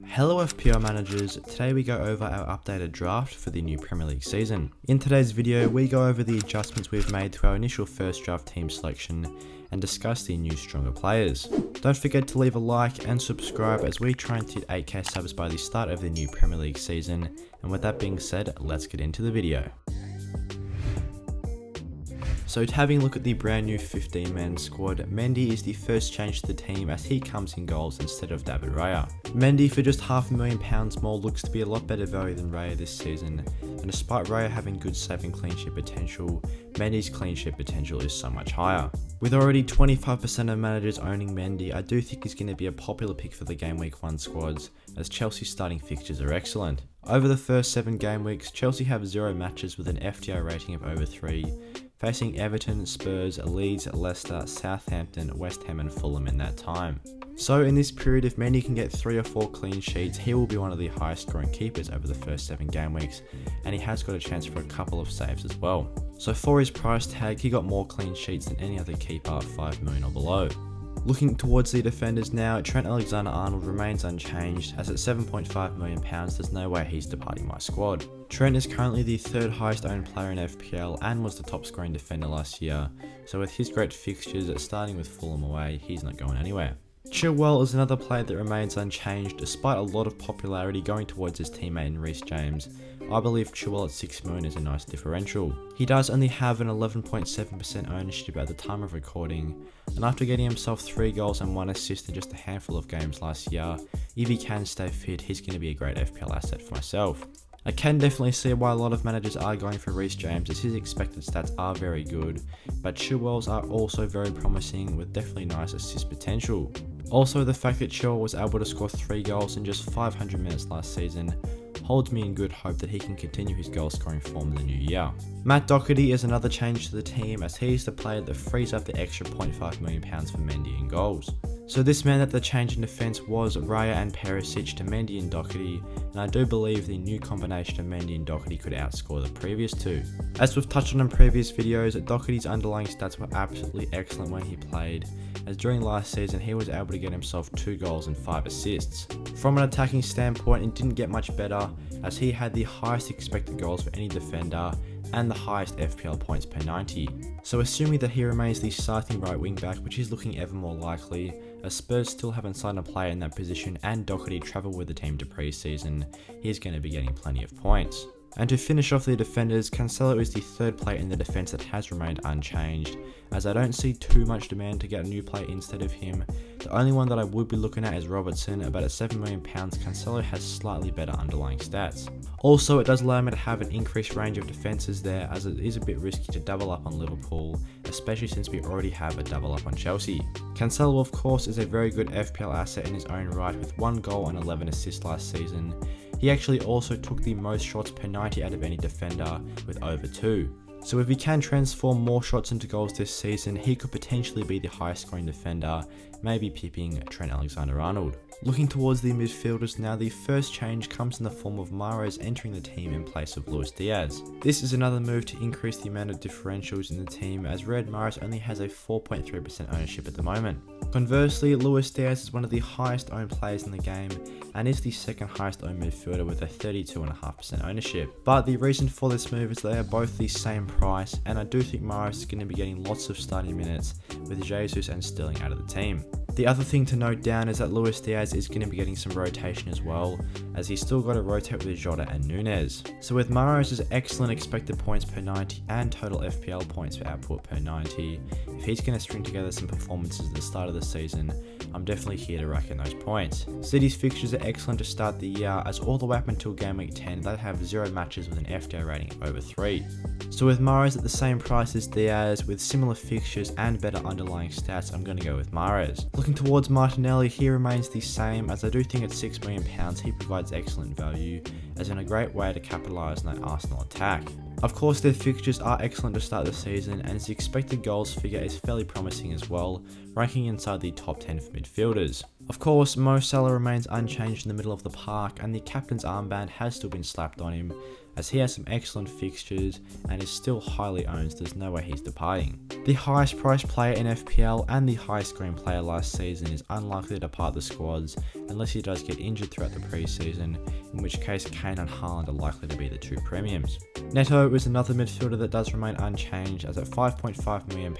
Hello FPL managers, today we go over our updated draft for the new Premier League season. In today's video we go over the adjustments we've made to our initial first draft team selection and discuss the new stronger players. Don't forget to leave a like and subscribe as we try and hit 8k subs by the start of the new Premier League season, and with that being said, let's get into the video. So having a look at the brand new 15-man squad, Mendy is the first change to the team as he comes in goals instead of David Raya. Mendy for just £500,000 more looks to be a lot better value than Raya this season, and despite Raya having good save and clean sheet potential, Mendy's clean sheet potential is so much higher. With already 25% of managers owning Mendy, I do think he's going to be a popular pick for the Game Week 1 squads, as Chelsea's starting fixtures are excellent. Over the first 7 game weeks, Chelsea have 0 matches with an FTR rating of over 3, facing Everton, Spurs, Leeds, Leicester, Southampton, West Ham and Fulham in that time. So in this period, if Mendy can get 3 or 4 clean sheets, he will be one of the highest scoring keepers over the first 7 game weeks, and he has got a chance for a couple of saves as well. So for his price tag, he got more clean sheets than any other keeper, 5 million or below. Looking towards the defenders now, Trent Alexander-Arnold remains unchanged, as at £7.5 million there's no way he's departing my squad. Trent is currently the 3rd highest owned player in FPL and was the top scoring defender last year, so with his great fixtures starting with Fulham away, he's not going anywhere. Chilwell is another player that remains unchanged despite a lot of popularity going towards his teammate in Reece James. I believe Chilwell at 6 million is a nice differential. He does only have an 11.7% ownership at the time of recording, and after getting himself 3 goals and 1 assist in just a handful of games last year, if he can stay fit, he's going to be a great FPL asset for myself. I can definitely see why a lot of managers are going for Reece James, as his expected stats are very good, but Chilwell's are also very promising with definitely nice assist potential. Also, the fact that Chilwell was able to score 3 goals in just 500 minutes last season holds me in good hope that he can continue his goal scoring form in the new year. Matt Doherty is another change to the team, as he is the player that frees up the extra £0.5 million for Mendy in goals. So this meant that the change in defence was Raya and Perisic to Mendy and Doherty, and I do believe the new combination of Mendy and Doherty could outscore the previous two. As we've touched on in previous videos, Doherty's underlying stats were absolutely excellent when he played, as during last season he was able to get himself 2 goals and 5 assists. From an attacking standpoint, it didn't get much better, as he had the highest expected goals for any defender and the highest FPL points per 90. So assuming that he remains the starting right wing back, which is looking ever more likely, as Spurs still haven't signed a player in that position and Doherty travel with the team to pre-season, he's going to be getting plenty of points. And to finish off the defenders, Cancelo is the 3rd player in the defence that has remained unchanged, as I don't see too much demand to get a new player instead of him. The only one that I would be looking at is Robertson, but at £7 million, Cancelo has slightly better underlying stats. Also, it does allow me to have an increased range of defences there, as it is a bit risky to double up on Liverpool, especially since we already have a double up on Chelsea. Cancelo, of course, is a very good FPL asset in his own right, with 1 goal and 11 assists last season. He actually also took the most shots per 90 out of any defender, with over 2. So if he can transform more shots into goals this season, he could potentially be the highest scoring defender, maybe pipping Trent Alexander-Arnold. Looking towards the midfielders now, the first change comes in the form of Mahrez entering the team in place of Luis Diaz. This is another move to increase the amount of differentials in the team, as Red Mahrez only has a 4.3% ownership at the moment. Conversely, Luis Diaz is one of the highest owned players in the game and is the 2nd highest owned midfielder with a 32.5% ownership. But the reason for this move is they are both the same price, and I do think Mahrez is going to be getting lots of starting minutes with Jesus and Sterling out of the team. The other thing to note down is that Luis Diaz is going to be getting some rotation as well, as he's still got to rotate with Jota and Nunez. So with Mahrez's excellent expected points per 90 and total FPL points for output per 90, if he's going to string together some performances at the start of the season, I'm definitely here to rack in those points. City's fixtures are excellent to start the year, as all the way up until game week 10 they have 0 matches with an FPL rating of over 3. So with Mahrez at the same price as Diaz, with similar fixtures and better underlying stats, I'm going to go with Mahrez. Looking towards Martinelli, he remains the same, as I do think at £6 million he provides excellent value, as in a great way to capitalise on that Arsenal attack. Of course, their fixtures are excellent to start the season, and his expected goals figure is fairly promising as well, ranking inside the top 10 for midfielders. Of course, Mo Salah remains unchanged in the middle of the park, and the captain's armband has still been slapped on him, as he has some excellent fixtures and is still highly owned, so there's no way he's departing. The highest priced player in FPL and the highest scoring player last season is unlikely to depart the squads unless he does get injured throughout the preseason, in which case Kane and Haaland are likely to be the two premiums. Neto is another midfielder that does remain unchanged, as at £5.5 million,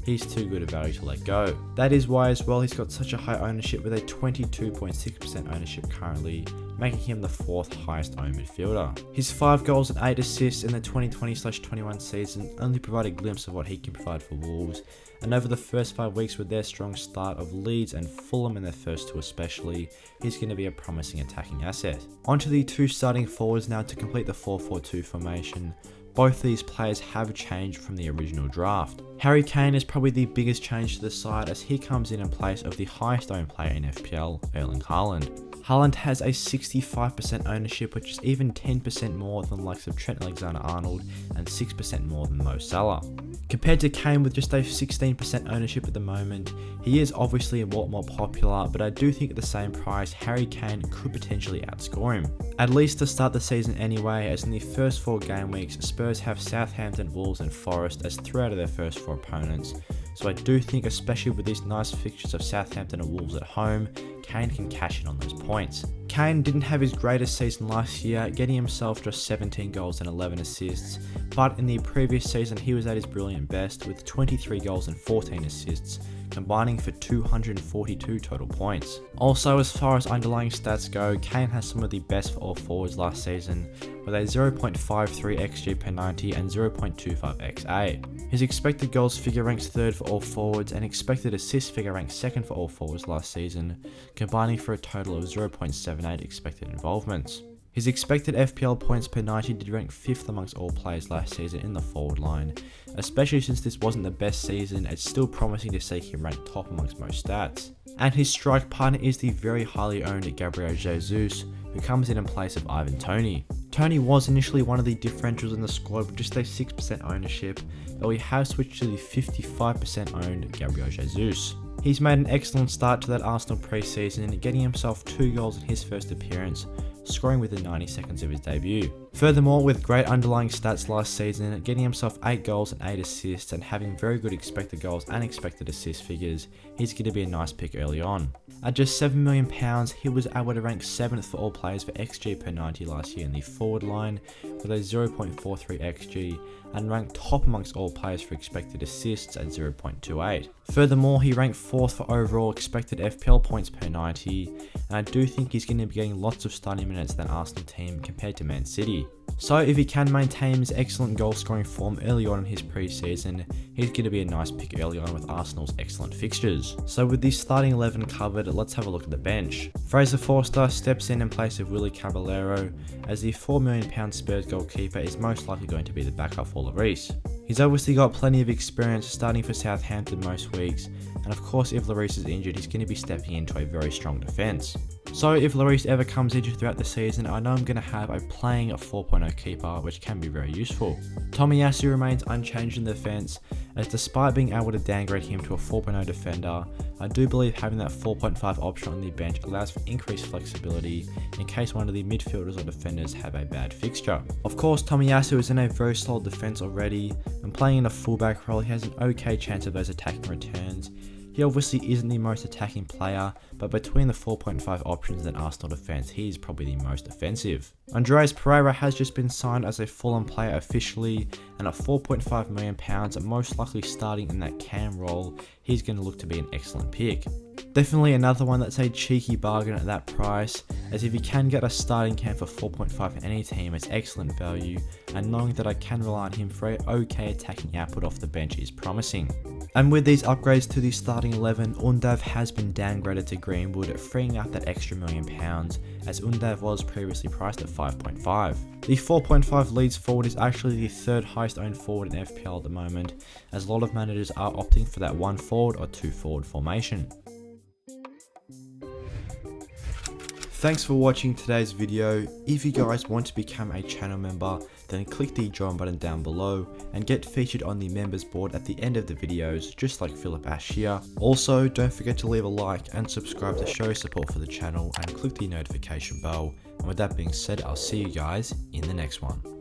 he's too good a value to let go. That is why as well he's got such a high ownership with a 22.6% ownership currently, making him the 4th highest owned midfielder. His 5 goals and 8 assists in the 2020/21 season only provide a glimpse of what he can provide for Wolves, and over the first 5 weeks with their strong start of Leeds and Fulham in their first 2 especially, he's going to be a promising attacking asset. Onto the 2 starting forwards now to complete the 4-4-2 formation. Both these players have changed from the original draft. Harry Kane is probably the biggest change to the side, as he comes in place of the highest owned player in FPL, Erling Haaland. Haaland has a 65% ownership, which is even 10% more than the likes of Trent Alexander-Arnold and 6% more than Mo Salah. Compared to Kane with just a 16% ownership at the moment, he is obviously a lot more popular, but I do think at the same price, Harry Kane could potentially outscore him. At least to start the season anyway, as in the first 4 game weeks, Spurs have Southampton, Wolves and Forest as 3 out of their first 4 opponents. So I do think, especially with these nice fixtures of Southampton and Wolves at home, Kane can cash in on those points. Kane didn't have his greatest season last year, getting himself just 17 goals and 11 assists, but in the previous season he was at his brilliant best with 23 goals and 14 assists, combining for 242 total points. Also, as far as underlying stats go, Kane has some of the best for all forwards last season, with a 0.53 xG per 90 and 0.25 xA. His expected goals figure ranks 3rd for all forwards, and expected assists figure ranks 2nd for all forwards last season, combining for a total of 0.78 expected involvements. His expected FPL points per 90 did rank 5th amongst all players last season in the forward line. Especially since this wasn't the best season, it's still promising to see him rank top amongst most stats. And his strike partner is the very highly owned Gabriel Jesus, who comes in place of Ivan Toney. Toney was initially one of the differentials in the squad with just a 6% ownership, but we have switched to the 55% owned Gabriel Jesus. He's made an excellent start to that Arsenal pre-season, getting himself 2 goals in his first appearance, scoring within 90 seconds of his debut. Furthermore, with great underlying stats last season, getting himself 8 goals and 8 assists and having very good expected goals and expected assist figures, he's going to be a nice pick early on. At just £7 million, he was able to rank 7th for all players for XG per 90 last year in the forward line, with a 0.43 XG, and ranked top amongst all players for expected assists at 0.28. Furthermore, he ranked 4th for overall expected FPL points per 90, and I do think he's going to be getting lots of starting minutes than Arsenal team compared to Man City. So if he can maintain his excellent goal scoring form early on in his pre-season, he's going to be a nice pick early on with Arsenal's excellent fixtures. So with the starting 11 covered, let's have a look at the bench. Fraser Forster steps in place of Willy Caballero, as the £4 million Spurs goalkeeper is most likely going to be the backup for Lloris. He's obviously got plenty of experience starting for Southampton most weeks, and of course if Lloris is injured, he's going to be stepping into a very strong defence. So if Lloris ever comes injured throughout the season, I know I'm going to have a playing a 4.0 keeper, which can be very useful. Tomiyasu remains unchanged in defence, as despite being able to downgrade him to a 4.0 defender, I do believe having that 4.5 option on the bench allows for increased flexibility in case one of the midfielders or defenders have a bad fixture. Of course, Tomiyasu is in a very solid defence already, and playing in a fullback role, he has an okay chance of those attacking returns. He obviously isn't the most attacking player, but between the 4.5 options and Arsenal defence, he is probably the most offensive. Andreas Pereira has just been signed as a Fulham player officially, and at £4.5 million, most likely starting in that cam role, he's going to look to be an excellent pick. Definitely another one that's a cheeky bargain at that price, as if you can get a starting cam for 4.5 in any team, it's excellent value, and knowing that I can rely on him for a okay attacking output off the bench is promising. And with these upgrades to the starting 11, Undav has been downgraded to Greenwood, freeing up that extra £1 million, as Undav was previously priced at 5.5. The 4.5 Leeds forward is actually the 3rd highest owned forward in FPL at the moment, as a lot of managers are opting for that 1 forward or 2 forward formation. Thanks for watching today's video. If you guys want to become a channel member, then click the join button down below and get featured on the members board at the end of the videos, just like Philip Ash here. Also, don't forget to leave a like and subscribe to show support for the channel and click the notification bell. And with that being said, I'll see you guys in the next one.